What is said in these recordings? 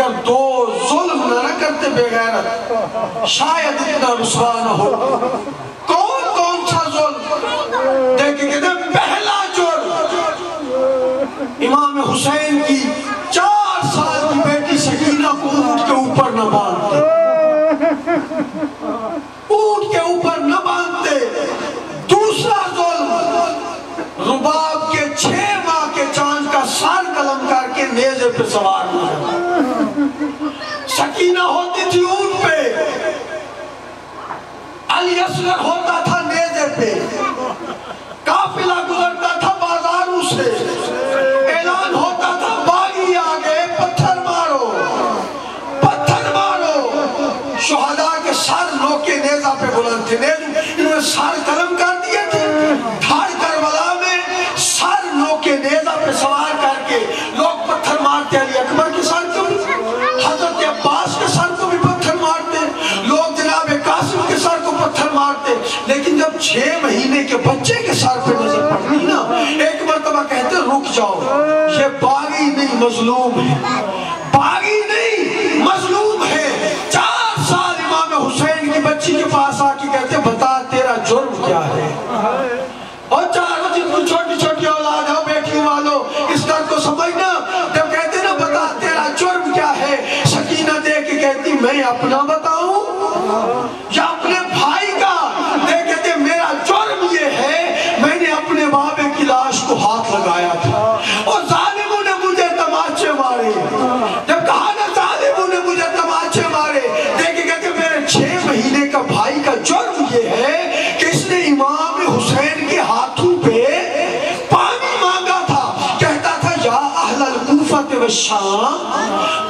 اگر دو ظلم نہ کرتے بے غیرت شاید اتنا رسوا نہ ہو۔ کون سا ظلم؟ دیکھیں کہتے ہیں پہلا جرم امام حسین کی 4 سال کی بیٹی سکینہ کو اونٹ کے اوپر نہ باندھتے، اونٹ کے اوپر نہ باندھتے۔ دوسرا ظلم رباب کے 6 ماہ کے چاند کا سر قلم کر کے نیزے پہ سوار ہو جاتا۔ سکینہ ہوتی تھی اونٹ پہ، علی اصغر ہوتا تھا نیزے پہ، قافلہ گزرتا تھا بازاروں سے، اعلان ہوتا تھا باغی آگے پتھر مارو پتھر مارو۔ شہداء کے سر نوکے نیزہ پہ بلند تھے، انہوں نے سر قلم کر دیے تھے۔ دھاڑ کربلا میں سر نوکے نیزہ پہ سوار کر کے لوگ پتھر مارتے، علی اکبر کے سر کو بھی، حضرت عباس کے سر کو بھی پتھر مارتے، لوگ جناب قاسم کے سر کو پتھر مارتے۔ لیکن جب 6 مہینے کے بچے کے سر پہ نظر پڑتی نا، ایک مرتبہ کہتے رک جاؤ، یہ باغی نہیں مظلوم ہے، باغی نہیں مظلوم ہے۔ 4 سال امام حسین کی بچی کے پاس آ کے کہتے بتا تیرا جرم کیا ہے؟ اور 4 جتنی چھوٹی چھوٹی اولاد ہے بیٹھیوں والو اس در کو سمجھنا، جب کہتے نا بتا تیرا جرم کیا ہے، سکینہ دے کے کہتی میں اپنا بتاؤں یا اپنے بھائی کا؟ دے کہتے میرا جرم یہ ہے میں نے اپنے بابے کی لاش کو ہاتھ لگایا تھا اور ظالموں نے مجھے تماچے مارے۔ جب کہا نا ظالموں نے مجھے تماچے مارے، دیکھیں کہتے میرے 6 مہینے کا بھائی کا جرم یہ ہے کہ اس نے امام حسین کے ہاتھوں پہ پانی مانگا تھا، کہتا تھا یا اہل الکوفۃ والشام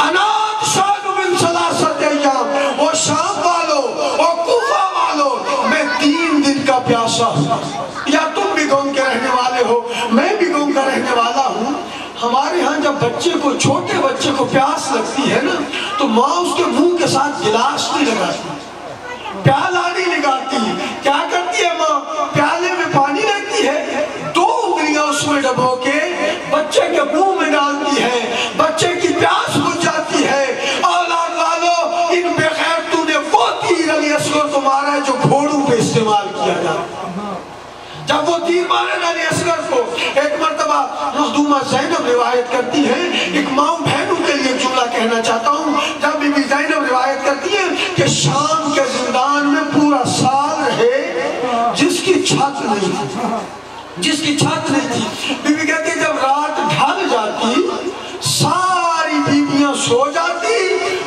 انا شان من ثلاثۃ ایام، وہ شام والو وہ کوفہ والو میں 3 دن کا پیاسا ہوں، یا تم بھی گاؤں کے رہنے والے ہو میں بھی گاؤں کا رہنے والا ہوں۔ ہمارے ہاں جب بچے کو چھوٹے بچے کو پیاس لگتی ہے نا تو ماں اس کے منہ کے ساتھ گلاس نہیں لگاتی، پیالہ نہیں لگاتی، کیا کرتی ہے ماں؟ پیالے میں پانی رکھتی ہے، 2 انگلیاں اس میں ڈبو کے بچے کے منہ میں ڈالتی ہے، بچے کی پیاس بجھ جاتی ہے۔ اولاد والو ان بے غیرتوں نے وہ تیر علی اصغر کو مارا ہے جو گھوڑوں پہ استعمال کیا جاتا۔ جب وہ تیر مارے علی اصغر کو، ایک مرتبہ مخدومہ زینب روایت کرتی ہیں، ایک ماں بہنوں کے لیے جملہ کہنا چاہتا ہوں، جب بی بی زینب روایت کرتی ہیں کہ شام کے زندان میں پورا سال رہے جس کی چھت نہیں تھی۔ بی بی کہتی ہے جب رات ڈھل جاتی ساری بیویاں سو جاتی،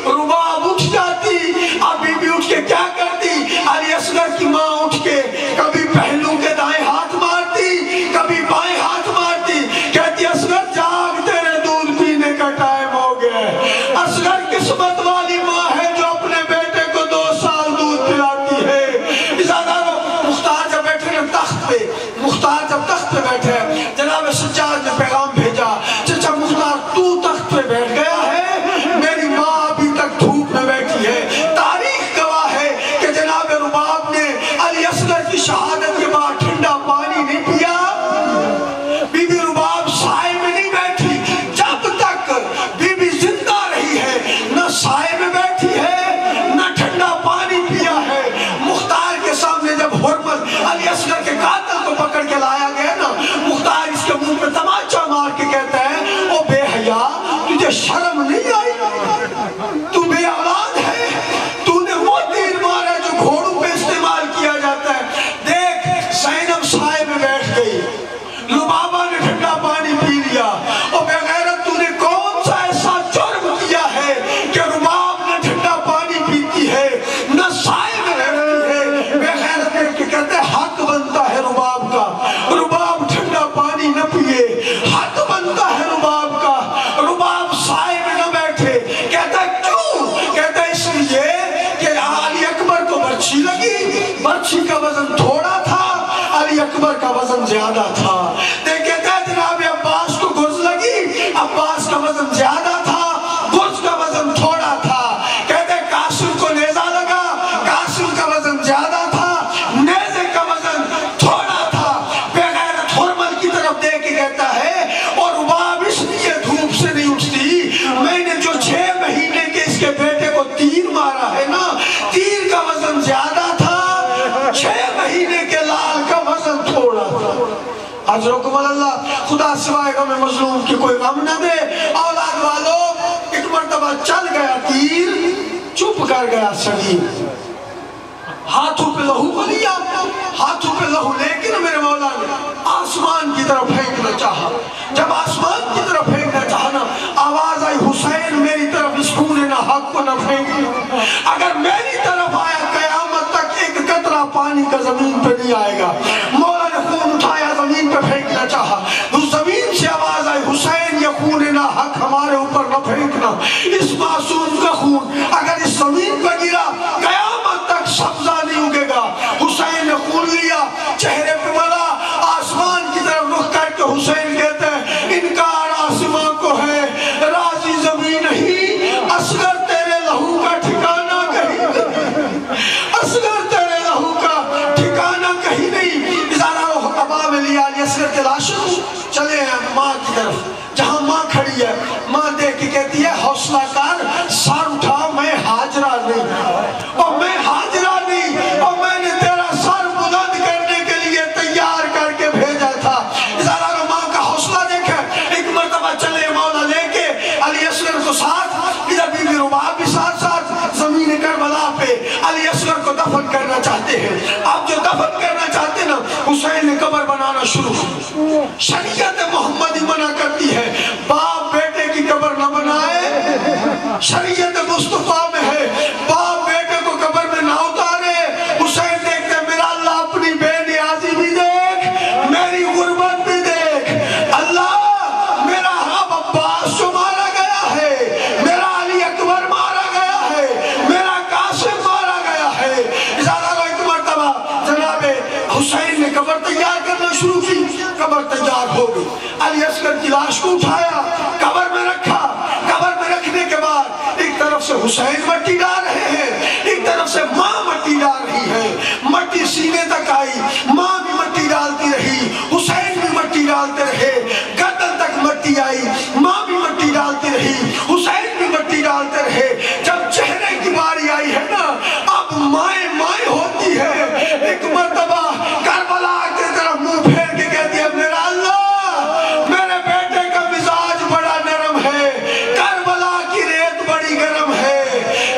رباب اٹھ جاتی، اب بی بی اٹھ کے کیا کرتی؟ علی اصغر کی ماں اٹھ کے کبھی پہلو کے دائیں ہاتھ مارتی کبھی بائیں ہاتھ مارتی، کہتی اصغر جاگ تیرے دودھ پینے کا ٹائم ہو گیا۔ اصغر قسمت والی ماں ہے جو اپنے بیٹے کو 2 سال دودھ پلاتی ہے۔ مختار جب بیٹھے تخت پہ، مختار جب تخت پہ بیٹھے جناب سجاد نے پیغام بھیجا، چچا مختار تو تخت پہ بیٹھ گیا ہے، میری ماں حضرکم اللہ، خدا سوائے غم مظلوم کی کوئی غم نہ دے۔ اولاد والو، ایک مرتبہ چل گیا تیر، چپ کر گیا سگیر، ہاتھوں پہ لہو کو لیا، ہاتھوں پہ لہو لیکن میرے مولا نے آسمان کی طرف پھینکنا چاہا۔ جب آسمان کی طرف پھینکنا چاہا نا، آواز آئی حسین میری طرف اس خون حق کو نہ پھینکی، اگر میری طرف آیا قیامت تک ایک قطرہ پانی کا زمین پہ نہیں آئے گا۔ مولا نے خون اٹھایا، زمین پہ پھینکنا چاہا، اس زمین سے آواز آئی حسین یہ خون حق ہمارے اوپر نہ پھینکنا، اس معصوم کا خون اگر اس زمین پہ گرا قیامت تک سبزہ نہیں اگے گا۔ حسین نے خون لیا، چہرے پہ ملا، آسمان کی طرف رخ کر کے حسین کہتے ہیں انکار آسمان کو ہے، راضی زمین نہیں، اصغر تیرے لہو کا ٹھکانہ کہیں نہیں، اصغر تیرے لہو کا ٹھکانہ کہیں نہیں۔ ازالہ روح ابا میں لیا علی اصغر تلاشو، چلے ہیں ماں کی طرف، جہاں ماں کھڑی ہے، ماں دیکھ کے کہتی ہے حوصلہ کر، سر اٹھا، میں حاجرہ نہیں، اور میں حاجرہ نہیں، اور میں نے تیرا سر بلند کرنے کے لیے تیار کر کے بھیجا تھا۔ ازالہ روح ماں کا حوصلہ دیکھیں، ایک مرتبہ چلے مولا لے کے علی اصغر کو ساتھ، ادھر بی بی رباب بھی ساتھ ساتھ زمین کربلا پہ علی اصغر کو دفن کرنا چاہتے ہیں۔ آپ جو دفن کرنا چاہتے ہیں نا، حسین نے قبر بنانا شروع کی۔ شریعت محمدی منع کرتی ہے باپ بیٹے کی قبر نہ بنائے، شریعت مصطفیٰ میں ہے باپ بیٹے کو قبر میں نہ اتارے۔ حسین دیکھتے ہیں میرا اللہ اپنی بے نیازی بھی دیکھ، میری غربت بھی دیکھ، اللہ میرا اب عباس جو مارا گیا ہے، میرا علی اکبر مارا گیا ہے، میرا قاسم مارا گیا ہے۔ ازالہ رو ایک مرتبہ جناب حسین نے قبر تیار کرنا شروع کی، قبر تیار ہو گئی، علی اصغر کی لاش کو اٹھایا، قبر میں رکھا، قبر میں رکھنے کے بعد ایک طرف سے حسین مٹی ڈال رہے ہیں، ایک طرف سے ماں مٹی ڈال رہی ہے، مٹی سینے تک آئی، ماں بھی مٹی ڈالتی رہی، حسین بھی مٹی ڈالتے رہے، گردن تک مٹی آئی، ماں بھی مٹی ڈالتی رہی، حسین بھی مٹی ڈالتے رہے۔ جب چہرے کی باری آئی ہے نا، اب مائیں مائیں ہوتی ہے، ایک مرتبہ کربلا کی طرف منہ پھیر کے کہتی ہے میرا اللہ میرے بیٹے کا مزاج بڑا نرم ہے، کربلا کی ریت بڑی گرم ہے،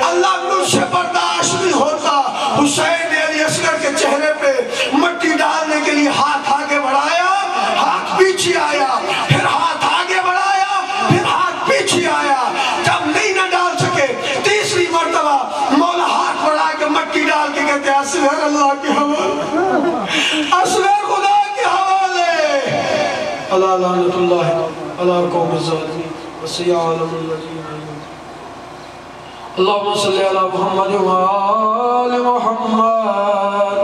اللہ مجھ سے برداشت نہیں ہوتا۔ حسین نے علی اصغر کے چہرے پہ مٹی ڈالنے کے لیے ہاتھ آگے بڑھایا، ہاتھ پیچھے آیا، پھر ہاتھ آگے بڑھایا، پھر ہاتھ پیچھے آیا، جب نہیں نہ ڈال سکے تیسری مرتبہ مولا ہاتھ بڑھا کے مٹی ڈال کے کہتے ہیں اصغر اللہ کے حوالے، اصغر خدا کے حوالے۔ اللہ لعنت اللہ علی قوم الظالمین وسیعلم الذین اللہم صلی علی محمد وآل محمد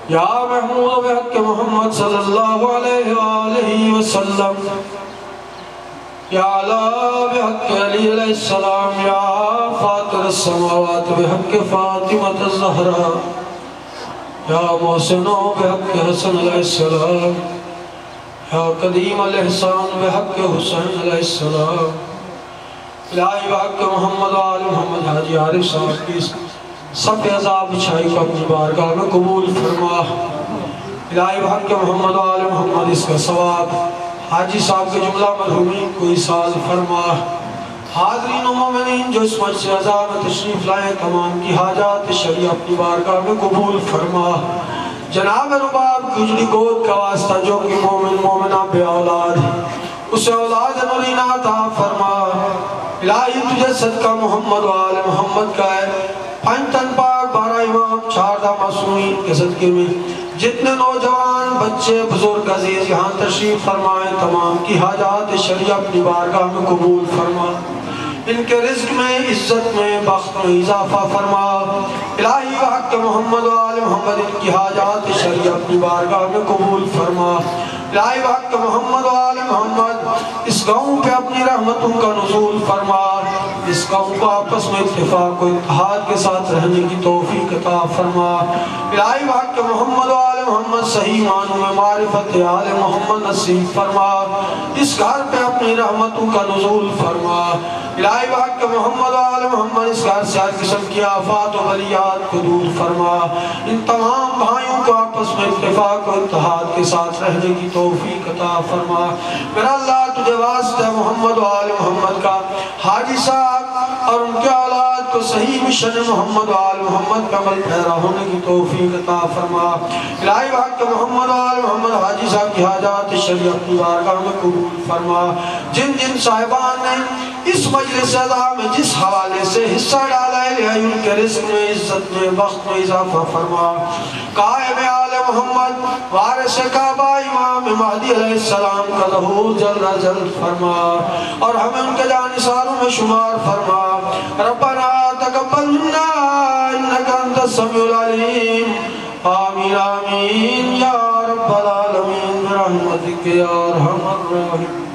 یا محمود بحق محمد صلی اللہ علیہ وآلہ وسلم یا علی بحق علی علیہ السلام یا فاطر السماوات بحق فاطمة الزہرہ یا محسن بحق حسن علیہ السلام یا قدیم الاحسان بحق حسین علیہ السلام الہی بحق محمد و آل محمد حاجی عارف صاحب کی صف عذاب بچھائی کو اپنی بارگاہ میں قبول فرما۔ الہی بحق محمد و آل محمد اس کا ثواب حاجی صاحب کے جملہ مرحومین کو ایصال فرما۔ حاضرین و مومنین جو اس مجلس عزا میں تشریف لائے تمام کی حاجات شریع اپنی بارگاہ میں قبول فرما۔ جناب رباب کی اجڑی گود کا واسطہ جو کہ مومن مومنہ بے اولاد اسے اولاد نورین عطا فرما۔ الہی تجھے صدقہ محمد و آل محمد کا ہے، پنج تن پاک 12 امام 14 معصومین کے صدقے میں جتنے نوجوان بچے بزرگ عزیز یہاں تشریف فرمائیں تمام کی حاجات شریع اپنی بارگاہ میں قبول فرما۔ ان کے رزق میں عزت میں بخت میں اضافہ فرما۔ الہی بحق محمد و آل محمد ان کی حاجات شریع اپنی بارگاہ میں قبول فرما۔ الہی بحق محمد و آل محمد اس گاؤں پہ اپنی رحمتوں کا نزول فرما، اس گاؤں کو آپس میں اتفاق و اتحاد کے ساتھ رہنے کی توفیق عطا فرما۔ الہی بحق محمد و آل محمد صحیح معنوں میں معرفت آل محمد نصیب فرما، اس گھر پہ اپنی رحمتوں کا نزول فرما۔ الہی بحق محمد و آل محمد اس گھر سے ہر قسم کی آفات و بلیات کو دور فرما، ان تمام بھائیوں کو آپس میں اتفاق و اتحاد کے ساتھ رہنے کی توفیق عطا فرما۔ میرا اللہ تجھے واسطہ محمد و آل محمد کا حاجی صاحب اور ان کے اولاد کو صحیح مشن محمد و آل محمد کا عمل پیرا ہونے کی توفیق عطا فرما۔ الہی بحق محمد و آل محمد حاجی صاحب کی حاجات شریعت کی بارگاہ میں قبول فرما۔ جن جن صاحبان نے اس مجلس اعلیٰ میں جس حوالے سے حصہ ڈالا ہے ان کے رزق میں، عزت میں، وقت میں اضافہ فرما۔ قائم آل محمد وارث کعبہ امام مہدی علیہ السلام کا ظہور جلد از جلد فرما اور ہمیں ان کے جانثاروں میں شمار فرما۔ ربنا تقبل منا انک انت السمیع العلیم، آمین آمین یا رب العالمین برحمتک یا ارحم الراحمین۔